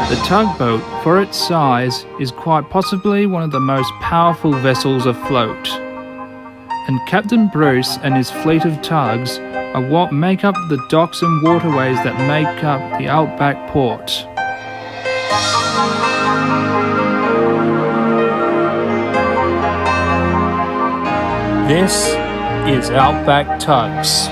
The tugboat, for its size, is quite possibly one of the most powerful vessels afloat. And Captain Bruce and his fleet of tugs are what make up the docks and waterways that make up the Outback Port. This is Outback Tugs.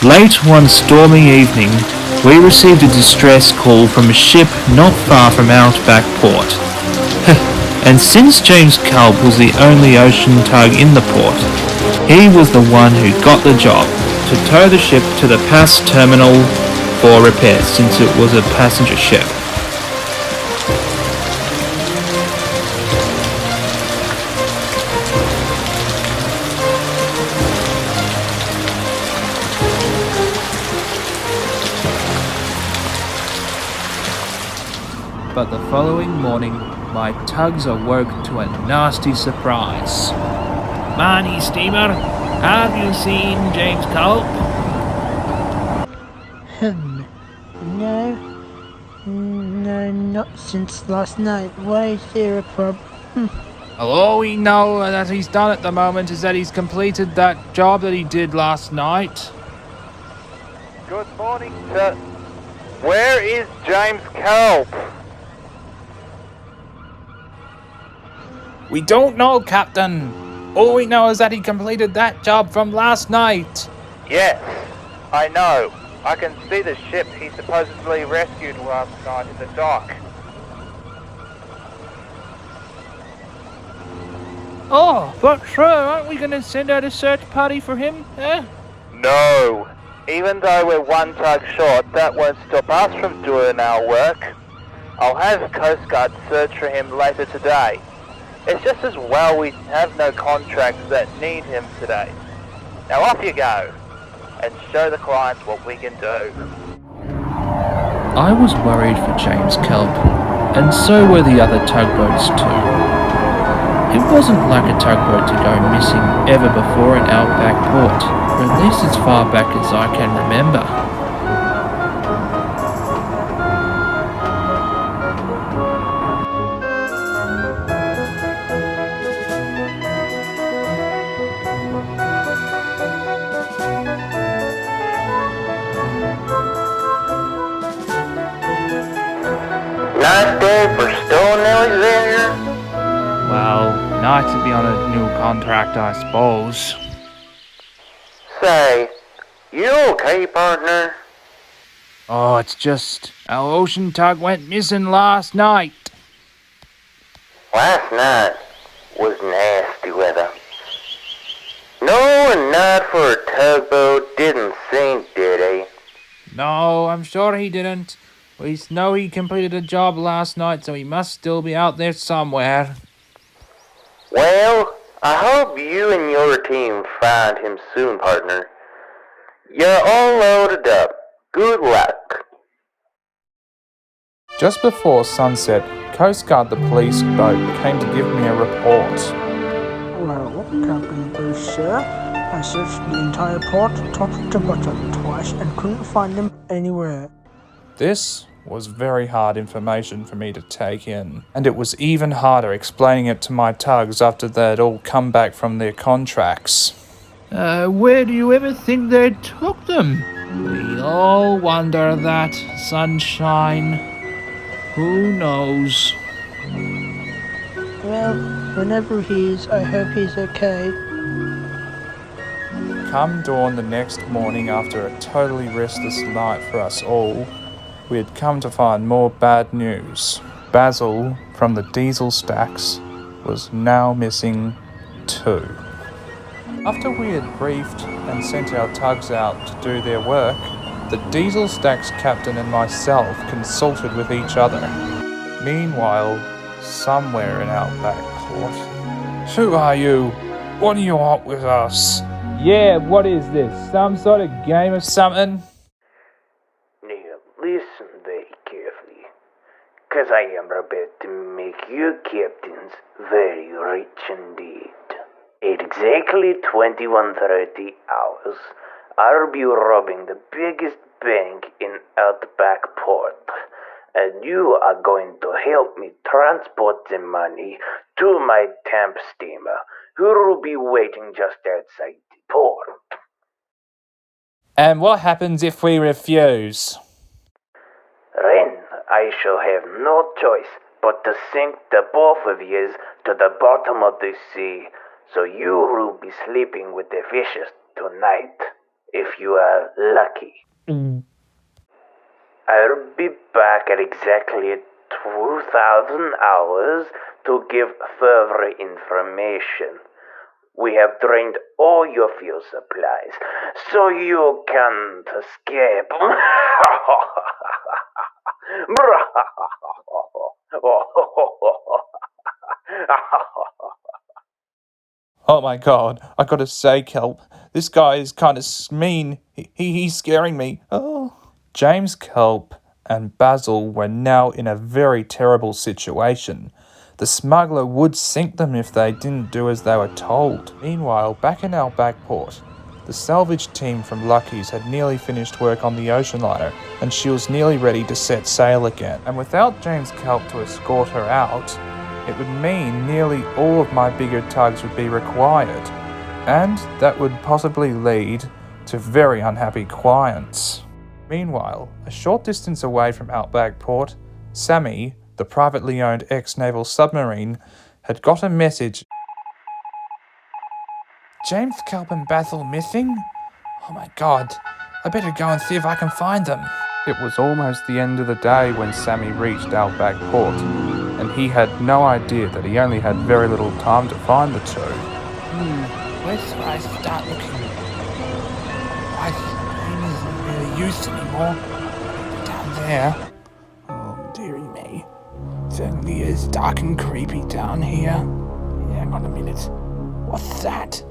Late one stormy evening, we received a distress call from a ship not far from Outback Port. And since James Kelp was the only ocean tug in the port, he was the one who got the job to tow the ship to the Pass terminal for repairs since it was a passenger ship. But the following morning, my tugs awoke to a nasty surprise. "Morning, steamer. Have you seen James Kelp?" No, not since last night. Why is there a problem? All we know that he's done at the moment is that he's completed that job that he did last night. Good morning, sir. Where is James Kelp? We don't know, Captain. All we know is that he completed that job from last night. Yes, I know. I can see the ship he supposedly rescued last night in the dock. Oh, but sure, aren't we going to send out a search party for him, eh? No. Even though we're one tug short, that won't stop us from doing our work. I'll have Coast Guard search for him later today. It's just as well we have no contracts that need him today. Now off you go, and show the clients what we can do. I was worried for James Kelp, and so were the other tugboats too. It wasn't like a tugboat to go missing ever before in Outback Port, or at least as far back as I can remember. Nice day for Stone Alexander. Well, nice to be on a new contract, I suppose. Say, you okay, partner? Oh, it's just our ocean tug went missing last night. Last night was nasty weather. No, and not for a tugboat didn't sink, did he? No, I'm sure he didn't. We know he completed a job last night, so he must still be out there somewhere. Well, I hope you and your team find him soon, partner. You're all loaded up. Good luck. Just before sunset, Coast Guard the police boat came to give me a report. Well, Captain Bruce, sir. I searched the entire port, top to bottom, twice, and couldn't find him anywhere. This was very hard information for me to take in, and it was even harder explaining it to my tugs after they'd all come back from their contracts. Where do you ever think they took them? We all wonder that, sunshine. Who knows? Well, whenever he is, I hope he's okay. Come dawn the next morning, after a totally restless night for us all, we had come to find more bad news. Basil from the diesel stacks was now missing too. After we had briefed and sent our tugs out to do their work, The Diesel Stack's captain and myself consulted with each other. Meanwhile, somewhere in our back port... Who are you? What do you want with us? Yeah, what is this? Some sort of game or something? Now, listen very carefully, 'cause I am about to make your captains very rich indeed. At exactly 21:30 hours, I'll be robbing the biggest bank in Outback Port, and you are going to help me transport the money to my temp steamer, who will be waiting just outside the port. And what happens if we refuse? Then I shall have no choice but to sink the both of yous to the bottom of the sea, so you will be sleeping with the fishes tonight, if you are lucky. I'll be back at exactly 2,000 hours to give further information. We have drained all your fuel supplies, so you can't escape. Oh my god, I gotta say, Kelp, this guy is kinda mean. He's scaring me. Oh. James Kelp and Basil were now in a very terrible situation. The smuggler would sink them if they didn't do as they were told. Meanwhile, back in our back port, the salvage team from Lucky's had nearly finished work on the ocean liner, and she was nearly ready to set sail again. And without James Kelp to escort her out, it would mean nearly all of my bigger tugs would be required, and that would possibly lead to very unhappy clients. Meanwhile, a short distance away from Outback Port, Sammy, the privately owned ex-naval submarine, had got a message. James Kelp and Basil missing? Oh my god, I better go and see if I can find them. It was almost the end of the day when Sammy reached Outback Port, and he had no idea that he only had very little time to find the two. Where should I start looking? My screen isn't really used anymore. Down there. Oh, dearie me. It certainly is dark and creepy down here. Hang on a minute. What's that?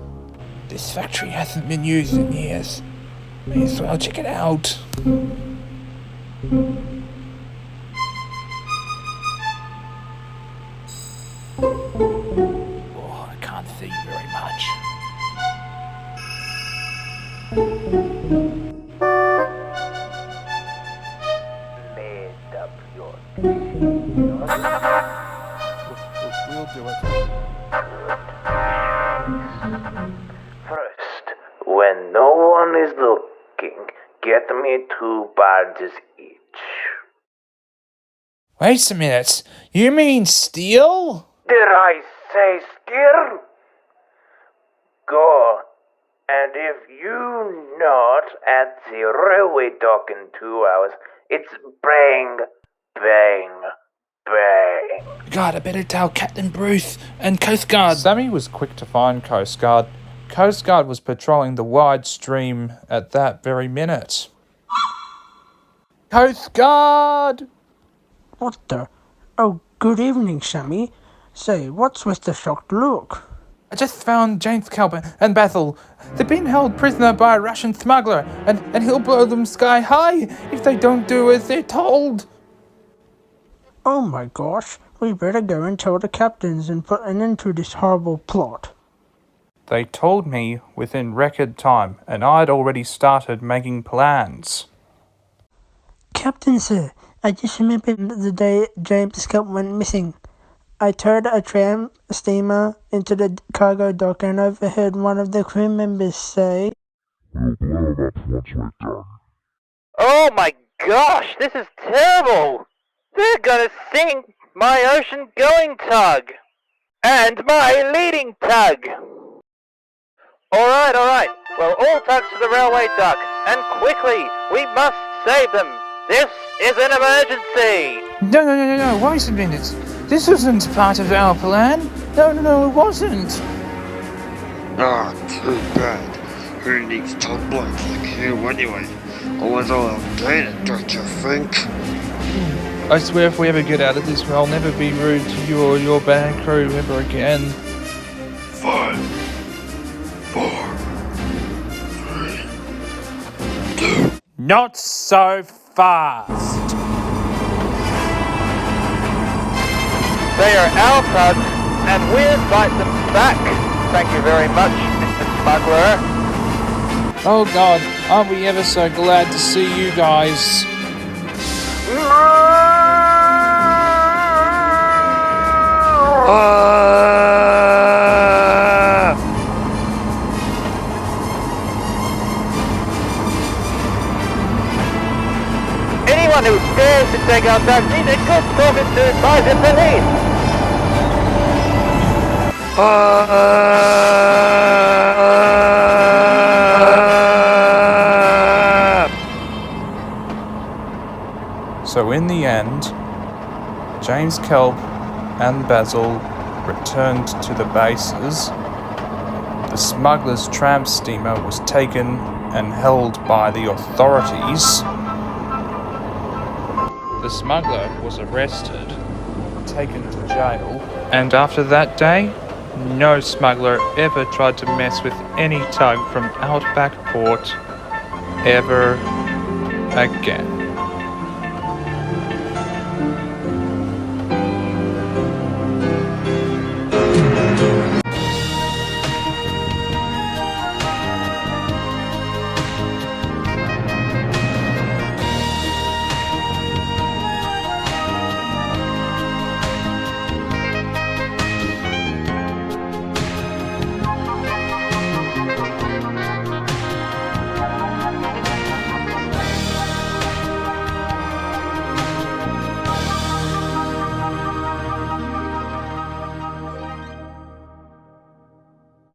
This factory hasn't been used in years. May as well check it out. Oh, I can't see very much. Made up your We'll do it. First, when no one is looking, get me 2 barges each. Wait a minute, you mean steal? Did I say steer? Go, and if you not at the railway dock in 2 hours, it's bang, bang, bang. God, I better tell Captain Bruce and Coast Guard. Sammy was quick to find Coast Guard. Coast Guard was patrolling the wide stream at that very minute. Coast Guard! What the? Oh, good evening, Sammy. Say, what's with the shocked look? I just found James Kelp and Basil. They've been held prisoner by a Russian smuggler, and he'll blow them sky high if they don't do as they're told. Oh my gosh, we better go and tell the captains and put an end to this horrible plot. They told me within record time, and I'd already started making plans. Captain, sir, I just remembered the day James Kelp went missing. I towed a tram steamer into the cargo dock and overheard one of the crew members say, "We'll blow them up once we're done." Oh my gosh, this is terrible! They're gonna sink my ocean-going tug! And my leading tug! Alright. Well, all tugs to the railway dock, and quickly! We must save them! This is an emergency! No, wait a minute. This wasn't part of our plan. No, it wasn't. Ah, too bad. Who needs tug blokes like you anyway? I was all outdated, don't you think? I swear if we ever get out of this, I'll never be rude to you or your band crew ever again. 5, 4, 3, 2. Not so fast! They are our tugs, and we invite them back. Thank you very much, Mr. Smuggler. Oh god, aren't we ever so glad to see you guys? Anyone who dares to take our tugs needs a good talking to by the police. So in the end, James Kelp and Basil returned to the bases. The smuggler's tramp steamer was taken and held by the authorities. The smuggler was arrested, taken to jail, and after that day, no smuggler ever tried to mess with any tug from Outback Port ever again.